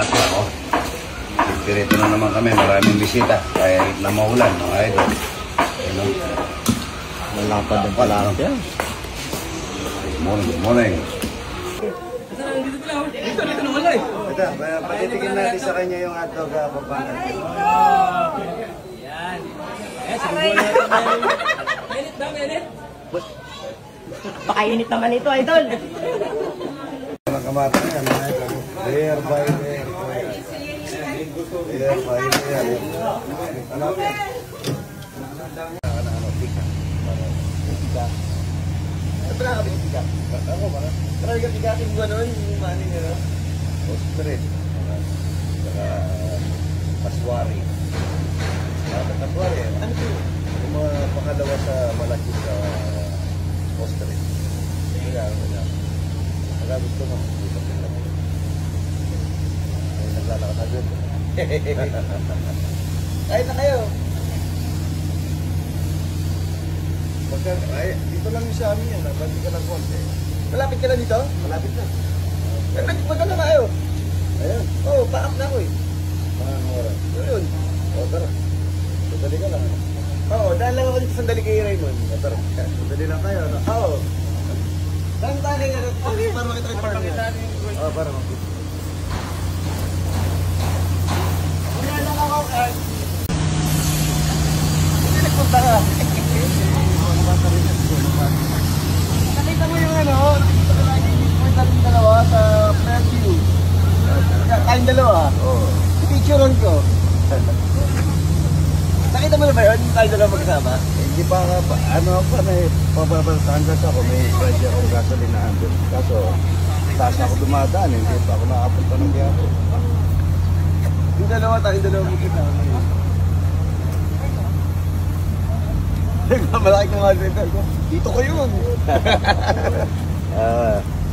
ate ako. Dirito na naman kami, maraming bisita. Kahit na maulan, mga idol. Ano? Malapad ang palakad yan. Good morning, good morning. Ito, patitikin natin sa kanya yung hotdog Pampanga. Yan. Minute ba, minute? Pakainit naman ito, idol. Ang kamata niya, layer by layer. Layer by layer. Ano? Ito na kami bigat. Ako ba? Try ka bigatin ko noon, yung money nila. Street. Saka Paswari. Paswari. Ano ito? Yung mga pakalawa sa malaki sa Street. Kaya wala. Wala gusto mo. Ay, naglalakad na doon. Kahit na kayo. Ay, dito lang yung sa amin yan. Malapit ka lang konti. Malapit ka lang dito? Malapit na. Eh, magka na kayo. Ayan. Oo, paak na ako eh. Mga oras. Yun. O, tara. Sandali ka lang. Oo, dahil lang ako dito sandali kay Raymond. O, tara. Sandali lang kayo. Oo. Saan tayo nga? Okay. Para makita kayo parang yan. Oo, para makita. Wala lang ako. Hindi nagpunta ka. Nakita mo yung ano? Nakita mo yung dalawa sa preview. Kayong dalawa? Oo. Picturean ko. Nakita mo na ba yun? Kayong dalawa magkasama? Hindi pa nga pa. Ano pa na eh. Pababaltaan kasi ako. May pressure akong gasolinahan doon. Kaso, taas ako dumadaan. Hindi pa ako nakapunta ng biyahe. Yung dalawa, tayong dalawa magkasama. Malaki ko nga dito. Dito ko yun.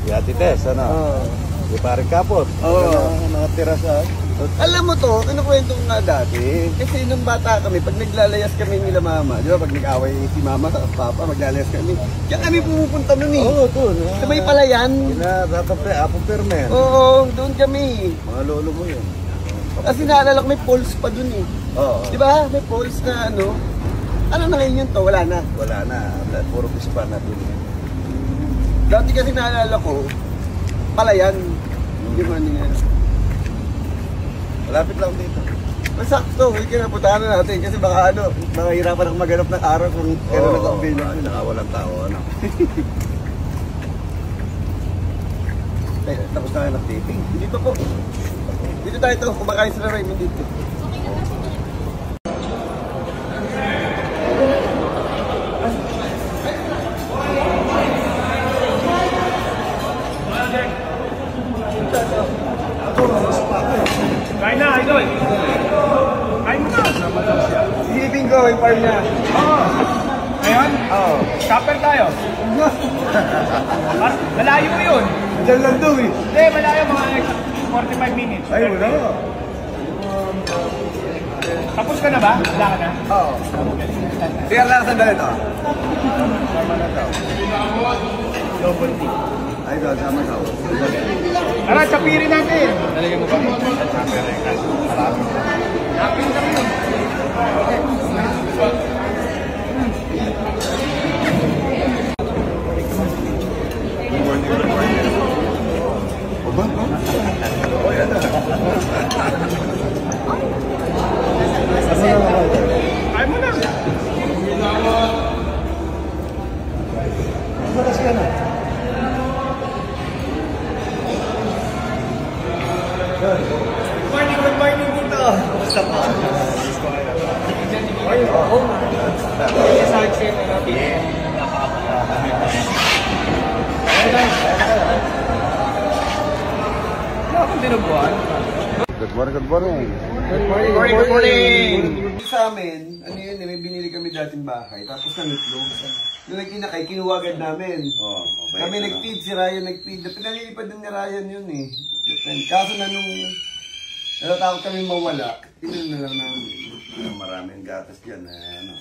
Si Ate Tess, ano? Oo. Si Paring Kapot. Oo. Nakatira sa... Alam mo to, kinukwento ko nga dati. Kasi nung bata kami, pag naglalayas kami nila mama, di ba pag nag-away si mama at papa, maglalayas kami. Kaya kami pumupunta nun eh. Oo, doon. Sa may palayan. Apo Permen. Oo, doon kami. Mga lolo mo yun. Kasi naalala ko may poles pa dun eh. Oo. Di ba? May poles na ano. Ano na ngayon yun to? Wala na. Wala na. Puro pispa na dun. Dati kasi naalala ko, palayan. Hindi man nga. Malapit lang dito. Masakto, hindi kinaputahan na natin kasi baka ano, baka hirapan akong maghanap ng araw kung kailan na kong bilang. Nakawalang tao, ano. Tapos na kayo ng-taping. Dito po. Dito tayo ito, kumakain sila Raymond dito. Kain na, idol! Kain mo na! Silipin ko yung farm niya. Oo! Ngayon? Oo. Shopper tayo. Malayo mo yun. Diyan lang daw eh. Hindi, malayo mga 45 minutes. Ay, wala ka. Tapos ka na ba? Wala ka na? Oo. Sige lang sandali ito. Sama na daw. Double tea. Ay, ito, sama daw. Tara, chapirin natin. Talagyan mo ba? Chapirin ka. Marami. Chapirin kami yun. Oh, yan na. Kain mo na. Matas ka na. Good morning dito. Basta pa. Ay, oo. Sa akin na natin. Good morning, good morning. Good morning, good morning. Sa amin, ano yun, may binili kami dating bahay, tapos nangitlog. Nung nagkinakay, kinuwagad namin. Kami nag-feed, si Ryan nag-feed. Pinalilipad din ni Ryan yun eh. Kaso na nung natatakot kami mawala, tinuloy na lang namin. Maraming gatas dyan, ano,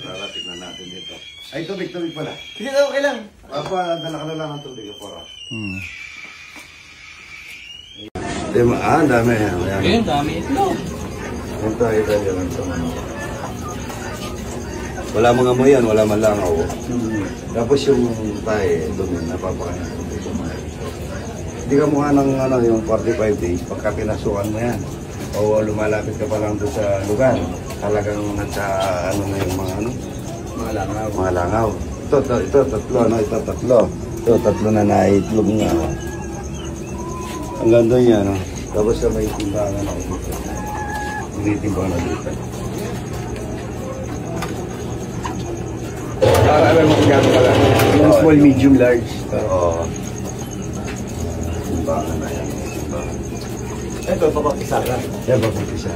rarating na natin dito. Ay, tubig pala. Sige, okay lang. Papa, dala ka na lang ang tubig, Pora. Ang dami. Ayun, dami itlog. Ito yan sa manok. Wala mga mo yan, wala man lang ako. Tapos yung tayo, dumi, napapakain ko dito. Hindi ka mukha ng yung 45 days, pagka pinasukan mo yan. O lumalapit ka pa lang doon sa lugar. Talagang nasa na yung mga langaw. Ito, tatlo. Ito, tatlo na naitlog nga. Ang ganda niya, no? Tapos sa may timbangan ako dito. Tinitimbang na dito. Para alam mo kung gano'n pala. Yung small, medium, large. Oo. Timbangan na yan. Ito, papapisa ka. Yan, papapisa.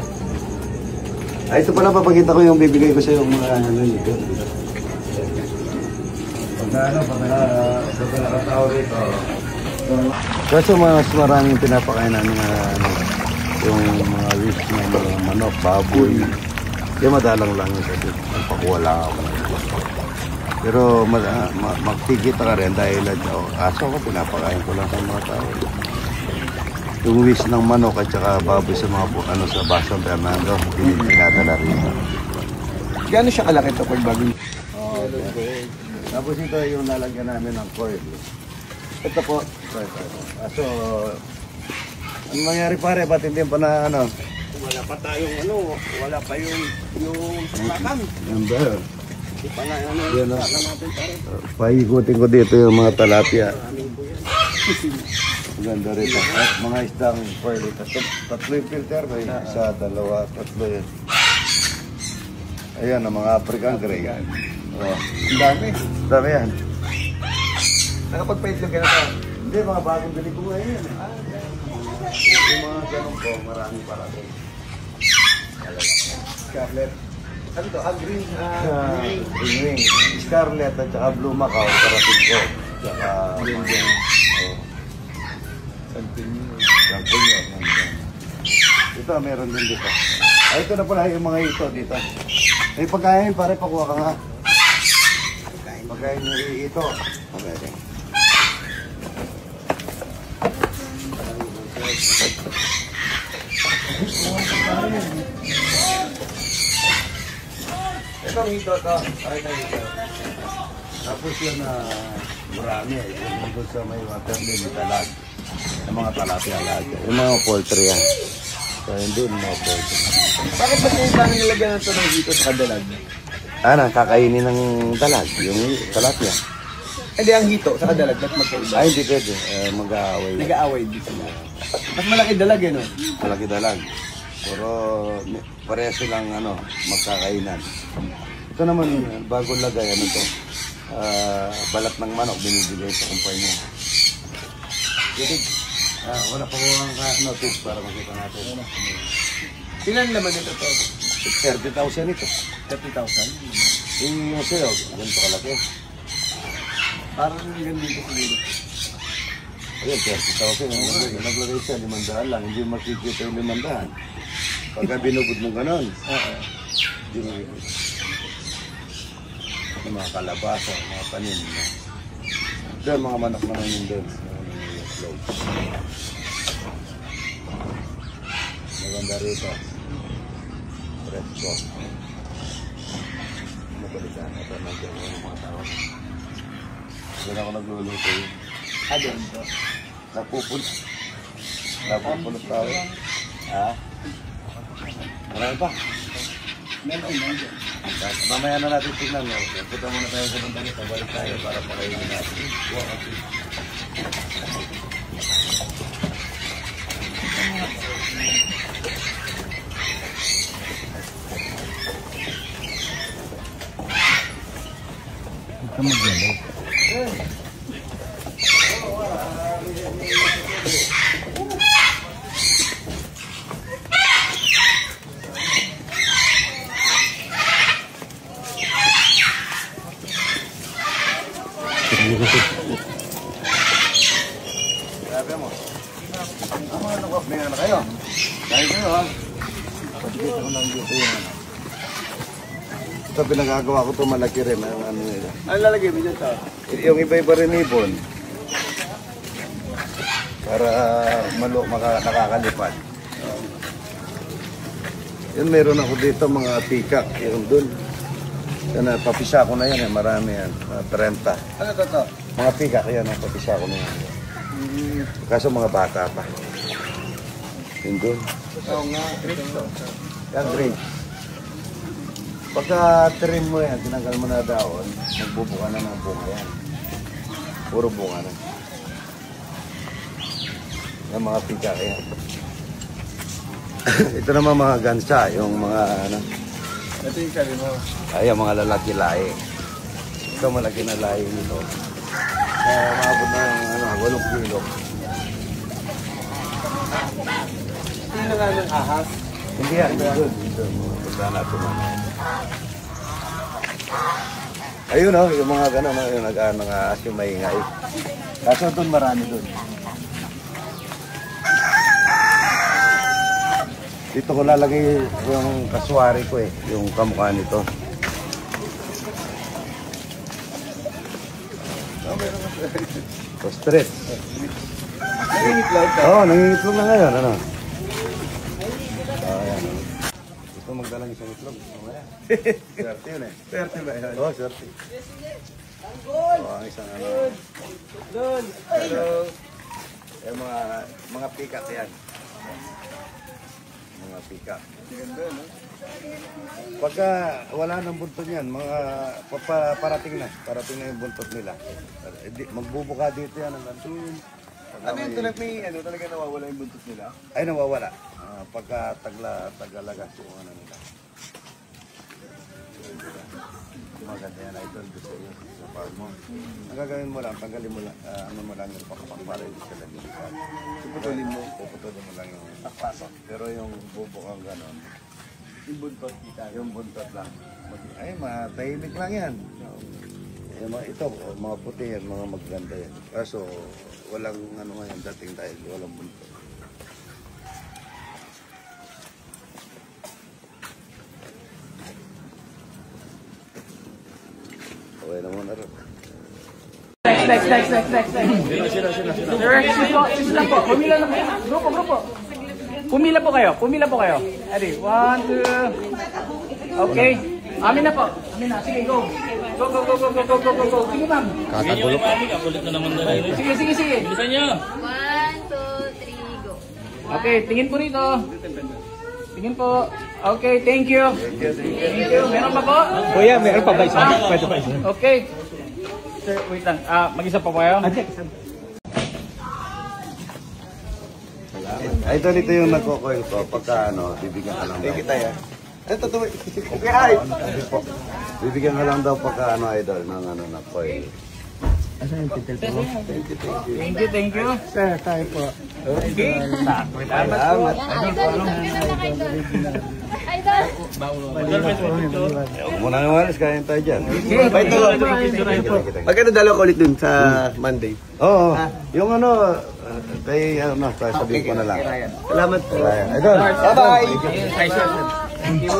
Ay, ito pala, papakita ko yung bibigay ko sa yung mga dito. Pagka nakatao rito. Kaso mas maraming pinapakain namin yung mga wish na mga manok, baboy. Yung madalang lang yun kasi magpakuha lang ako. Pero magkikita ka rin dahil aso ko pinapakain ko lang sa mga tao. Yung wish ng manok at saka baboy sa mga sa Basang Fernando, pinadala rin. Gano'n siya kalaki ito pag bagong? Tapos ito yung lalagyan namin ng coil. Ito po. So, ang mangyari pare, ba't hindi pa na Wala pa tayong wala pa yung saklakan. Yan ba? Hindi pa na Yan, saklakan natin pare. Paikutin ko dito yung mga talapia. Ganda rin. At mga isdang coil. Tatlo yung filter. Isa, dalawa, tatlo yun. Ayan, ang mga African Grey. Ang dami. Dami yan. Nakapag-paitlog ka na ito. Hindi, mga bagong bili ko ngayon. Yung mga ganun po, marami para rin. Scarlet. Ano ito? Green. Green wing. Scarlet at saka blue Macau, karating ko. Tsaka Champion. Ito, meron din dito. Ay, ito na pala yung mga ito dito. May pagkain, pare, pakuha ka nga. Pagkain nyo ito. Okay. Ito ang hito ito. Ay, ito. Tapos yun marami. Yung doon sa may water lily talag. Yung mga talapia lahat. Yung mga poultry yan. So yun doon mga poultry. Bakit ba kung paano nilagyan ito ng hito sa kadalag? Kakainin ng talag. Yung talapia. Hindi, ang hito sa kadalag. Ba't magkaiba? Ay, hindi pwede. Mag-aaway. Nag-aaway dito sila. Mas malaki dalag no? Malaki dalag. Pero parehas silang magkakainan. Ito naman, bago lagay, balat ng manok binibigay sa kumpanya. Wala pa ko ang notice para makita natin. Ilan naman ito to? 30,000 ito. 30,000? Yung sa'yo, ganito kalaki. Parang ganyan dito sa dito. Ayun, 30,000. Naglagay siya, 500 lang. Hindi makikita yung 500. Pagka binubod mong ganon. Hindi makikita. Yung mga kalabasa, mga panin. Doon, mga manok naman yung doon. Maganda rito. Presko. Mabalitaan ito. Nandiyan yung mga tao. Doon ako nagluluto yun. Doon to. Napupunot tayo. Marami pa. Meron. Mamaya na natin tignan. Punta muna tayo sa banda nito. Balik tayo para pakainin natin. Ito mag-yellow. Sabi mo. May ano kayo? Dahil kayo ha. Pagkita ko lang dito yun. Ito pinagagawa ko ito malaki rin. Nila. Ano lalagay mo dyan to? Yung iba-iba rin ibon. Para nakakalipad. Yun, meron ako dito mga peacock. Yung dun. Yan, papisa ko na yan. Marami yan. 30. Ano to? Mga peacock yan. Papisa ko na yan. Kaso mga bata pa. Yun dun. Oo nga. Yan, grapes. Pagka trim mo yan, tinanggal mo na daon, magbubuka na ng bunga yan. Puro bunga na. Yan mga peacock yan. Ito naman mga gansa, yung mga ano. Ito yung sabi mo. Ay, yung mga lalaki lahi. Ito malaki na lahi nito. Maabot na ng 8 kilo. Sino nga ng ahas? Hindi yan, dito. Punta natin naman. Ayun o, yung mga gano'n, yung nag-aas yung maingay. Kaso doon marami doon. Dito ko lalagay yung kaswari ko eh, yung kamukha nito. Ostrich. Nangingitlog ka? Oo, nangingitlog na ngayon, ano? Ayan. Gusto magdalang isang itlog. Swerte yun eh. Swerte ba yun? Oo, swerte. Oo, ang isang ano. Doon. Hello. Yung mga pikat yan. Mga pikat. Ganda, no? Pagka wala nang buntot yan, mga parating na. Parating na yung buntot nila. Magbubuka dito yan hanggang doon. Ano yung tulad may talaga nawawala yung buntot nila? Ay, nawawala. Pagka tagalagas yung ano nila. Maganda yan, idol. Gusto yun sa farm mo. Ang gagawin mo lang, tanggalin mo lang, ano mo lang yung pakapagparin sa lagyan. Puputulin mo. Puputulin mo lang yung takpasok. Pero yung bubukang ganon, Yung buntot kita. yung buntot lang. Ay, matahimik lang yan. Yung mga ito, mga puti yan, mga maganda yan. Kaso, walang ano ngayon dating dahil walang buntot. Okay na muna rin. Next. Sila po. Pumila na po. Grupo. Pumila po kayo. Ready? 1, 2. Okay. Amin na po. Sige, go. Go. Sige, ma'am. Kakagulo pa. Sige. Bilisan nyo. 1, 2, 3, go. Okay, tingin po rito. Tingin po. Okay, thank you. Thank you. Meron pa po? Kuya, meron pa ba isa? Pwede pa isa. Okay. Sir, wait lang. Mag-isa pa po kayo? Idol, ito yung nagko-coil ko. Pagka ano, bibigyan ka lang daw. Kita yan. Ito to. Okay, hi. Bibigyan ka lang daw pagka ano, idol, ng ano na coil. Thank you. Sir, tayo po. Okay. Salamat. Huwag mo na nawalis, kaya tayo dyan. Magkano dalawa ko ulit dun sa Monday? Oo, yung ano, tayo sabihin ko na lang. Salamat po. Idol, Bye-bye. Thank you.